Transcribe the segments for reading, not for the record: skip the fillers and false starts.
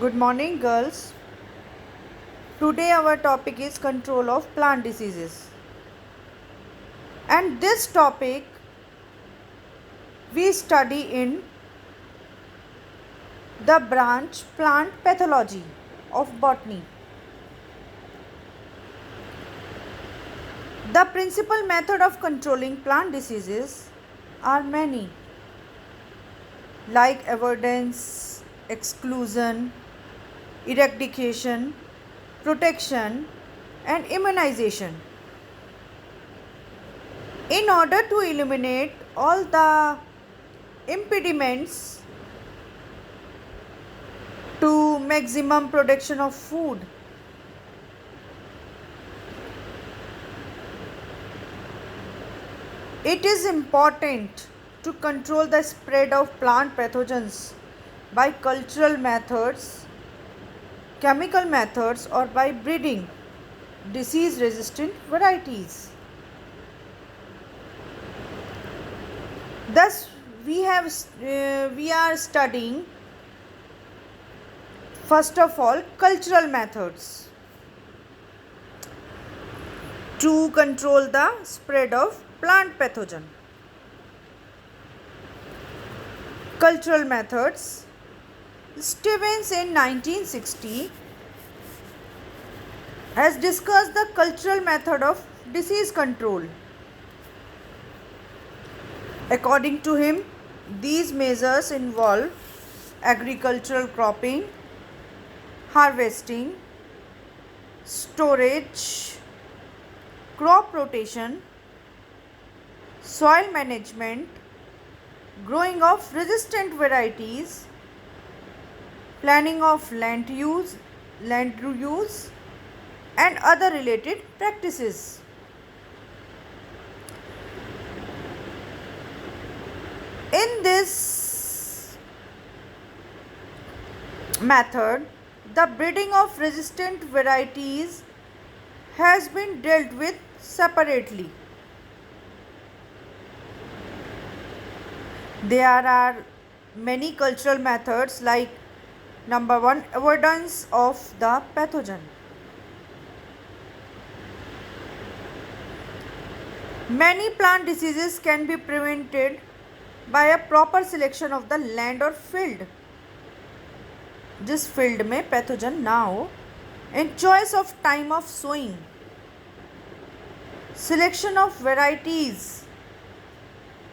Good morning, girls. Today, our topic is control of plant diseases. And this topic we study in the branch plant pathology of botany. The principal method of controlling plant diseases are many, like avoidance, exclusion, eradication, protection, and immunization. In order to eliminate all the impediments to maximum production of food, it is important to control the spread of plant pathogens by cultural methods, chemical methods, or by breeding disease resistant varieties. Thus, we are studying first of all cultural methods to control the spread of plant pathogen. Cultural methods. Stevens in 1960 has discussed the cultural method of disease control. According to him, these measures involve agricultural cropping, harvesting, storage, crop rotation, soil management, growing of resistant varieties, planning of land use, and other related practices. In this method, the breeding of resistant varieties has been dealt with separately. There are many cultural methods like number 1, avoidance of the pathogen. Many plant diseases can be prevented by a proper selection of the land or field. जिस field में pathogen ना हो, and choice of time of sowing, selection of varieties,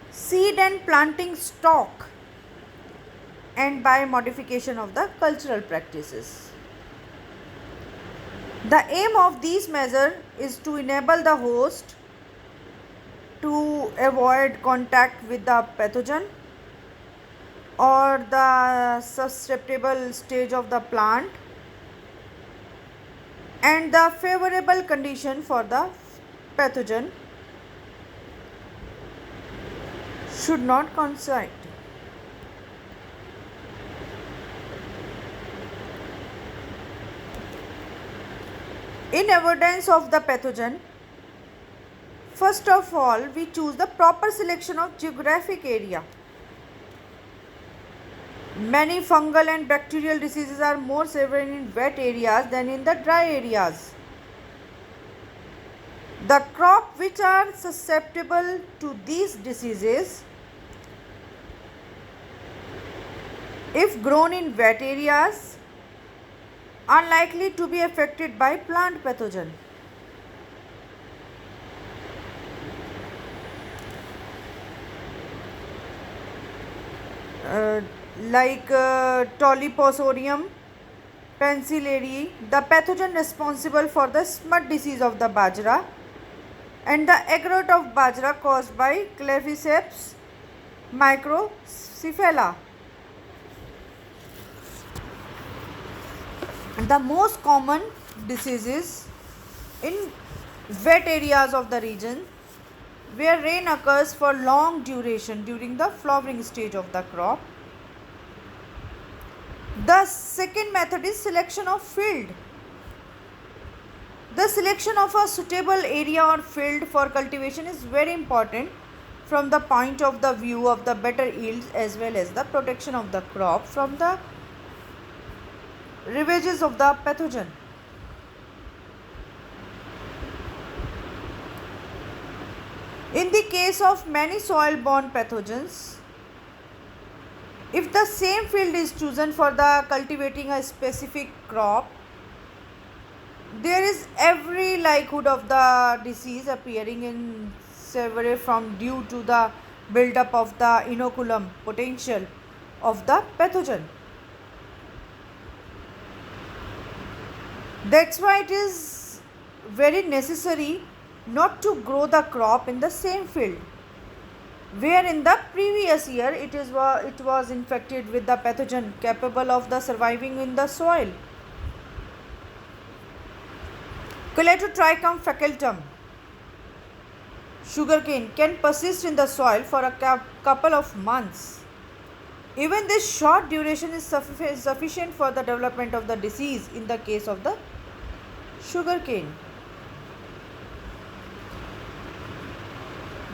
seed and planting stock, and by modification of the cultural practices. The aim of these measures is to enable the host to avoid contact with the pathogen or the susceptible stage of the plant, and the favorable condition for the pathogen should not coincide. In avoidance of the pathogen, first of all, we choose the proper selection of geographic area. Many fungal and bacterial diseases are more severe in wet areas than in the dry areas. The crops which are susceptible to these diseases, if grown in wet areas, are likely to be affected by plant pathogen. Like Toliposodium pensillarii, the pathogen responsible for the smut disease of the bajra, and the agarot of bajra caused by Claviceps microcephala. The most common diseases in wet areas of the region where rain occurs for long duration during the flowering stage of the crop. The second method is selection of field. The selection of a suitable area or field for cultivation is very important from the point of the view of the better yields as well as the protection of the crop from the ravages of the pathogen. In the case of many soil-borne pathogens, if the same field is chosen for the cultivating a specific crop, there is every likelihood of the disease appearing in several from due to the buildup of the inoculum potential of the pathogen. That's why it is very necessary not to grow the crop in the same field where in the previous year it was infected with the pathogen capable of the surviving in the soil. Coletotrichum facultum sugarcane can persist in the soil for a couple of months. Even this short duration is sufficient for the development of the disease in the case of the sugarcane.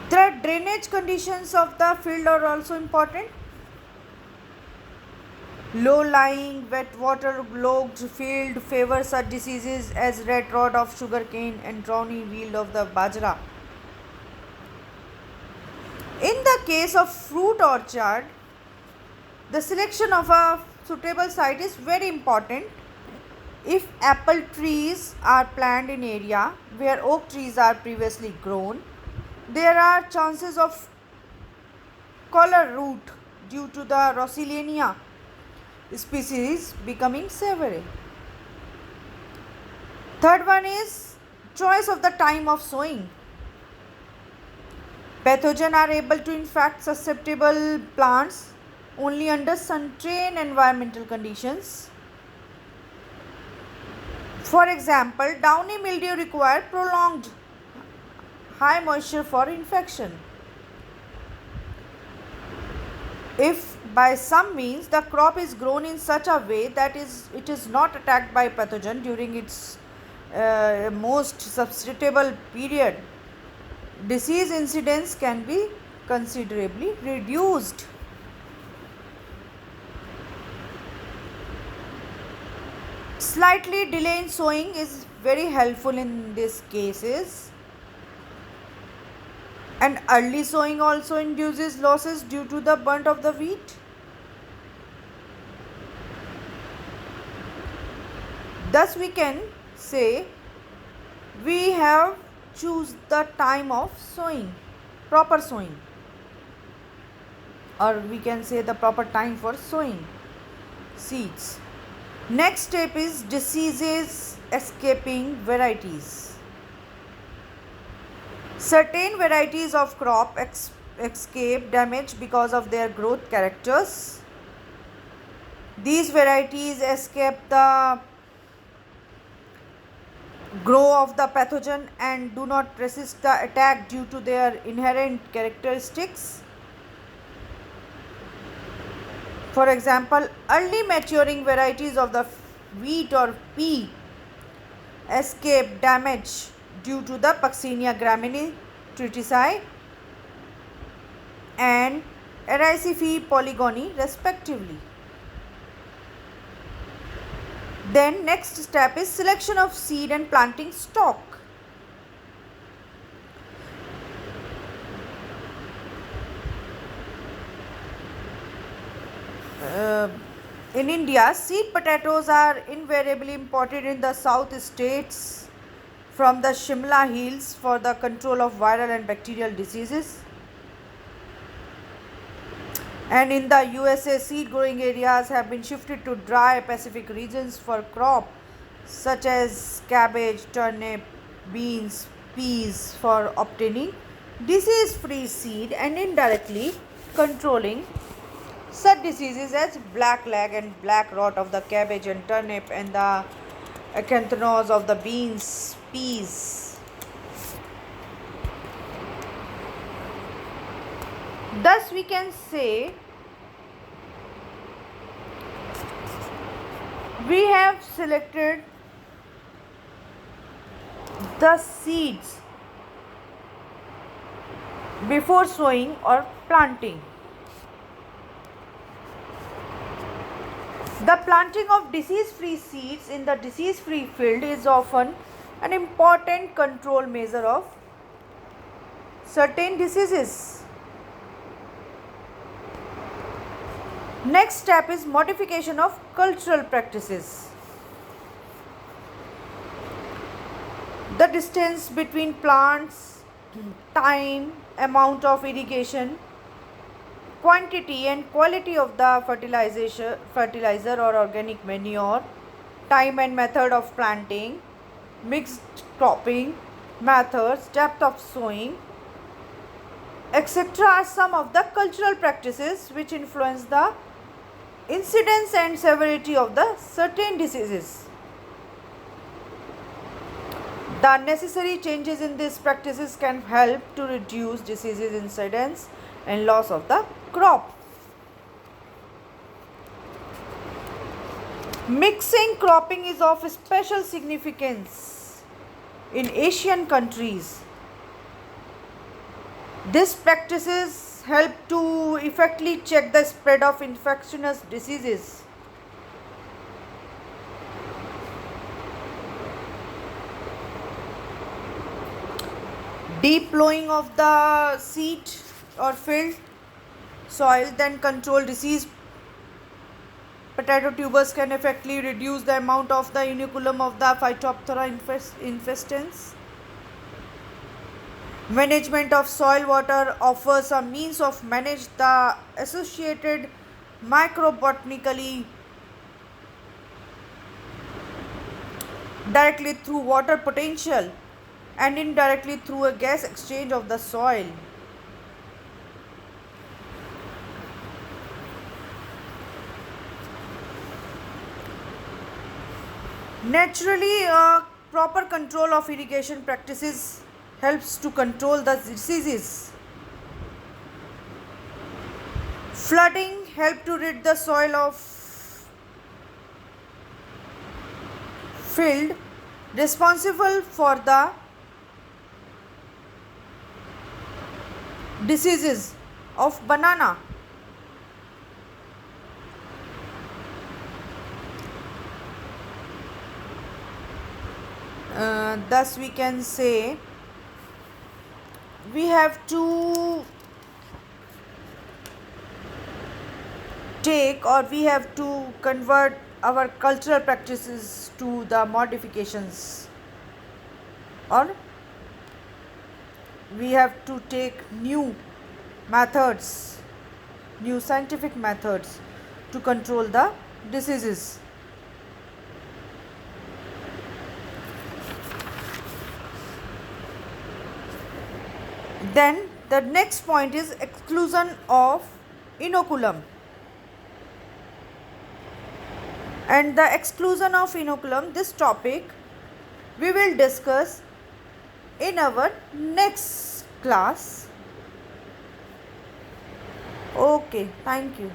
The drainage conditions of the field are also important. Low-lying, wet water-logged field favors such diseases as red rot of sugarcane and downy weevil of the bajra. In the case of fruit orchard, the selection of a suitable site is very important. If apple trees are planted in area where oak trees are previously grown, there are chances of collar root due to the Rossellania species becoming severe. Third one is choice of the time of sowing. Pathogens are able to infect susceptible plants only under certain environmental conditions. For example, downy mildew requires prolonged high moisture for infection. If by some means the crop is grown in such a way that it is not attacked by pathogen during its most susceptible period, disease incidence can be considerably reduced. Slightly delay in sowing is very helpful in these cases, and early sowing also induces losses due to the burnt of the wheat. Thus we can say we have choose the time of sowing, proper sowing, or we can say the proper time for sowing seeds. Next step is diseases escaping varieties. Certain varieties of crop escape damage because of their growth characters. These varieties escape the grow of the pathogen and do not resist the attack due to their inherent characteristics. For example, early maturing varieties of the wheat or pea escape damage due to the Puccinia gramineae tritici and Erysiphe polygony respectively. Then next step is selection of seed and planting stock. In India, seed potatoes are invariably imported in the south states from the Shimla hills for the control of viral and bacterial diseases. And in the USA, seed growing areas have been shifted to dry Pacific regions for crop such as cabbage, turnip, beans, peas for obtaining disease-free seed and indirectly controlling such diseases as black leg and black rot of the cabbage and turnip and the acanthonos of the beans, peas. Thus we can say we have selected the seeds before sowing or planting. The planting of disease-free seeds in the disease-free field is often an important control measure of certain diseases. Next step is modification of cultural practices. The distance between plants, time, amount of irrigation, quantity and quality of the fertilizer or organic manure, time and method of planting, mixed cropping methods, depth of sowing, etc. are some of the cultural practices which influence the incidence and severity of the certain diseases. The necessary changes in these practices can help to reduce diseases incidence and loss of the crop. Mixing cropping is of special significance in Asian countries. These practices help to effectively check the spread of infectious diseases. Deep plowing of the seed or field soil then control disease. Potato tubers can effectively reduce the amount of the inoculum of the Phytophthora infestans. Management of soil water offers a means of manage the associated microbotanically directly through water potential and indirectly through a gas exchange of the soil. Naturally, proper control of irrigation practices helps to control the diseases. Flooding helps to rid the soil of field responsible for the diseases of banana. Thus we can say we have to take or we have to convert our cultural practices to the modifications, or we have to take new methods, new scientific methods to control the diseases. Then the next point is exclusion of inoculum. And the exclusion of inoculum, this topic we will discuss in our next class. Okay, thank you.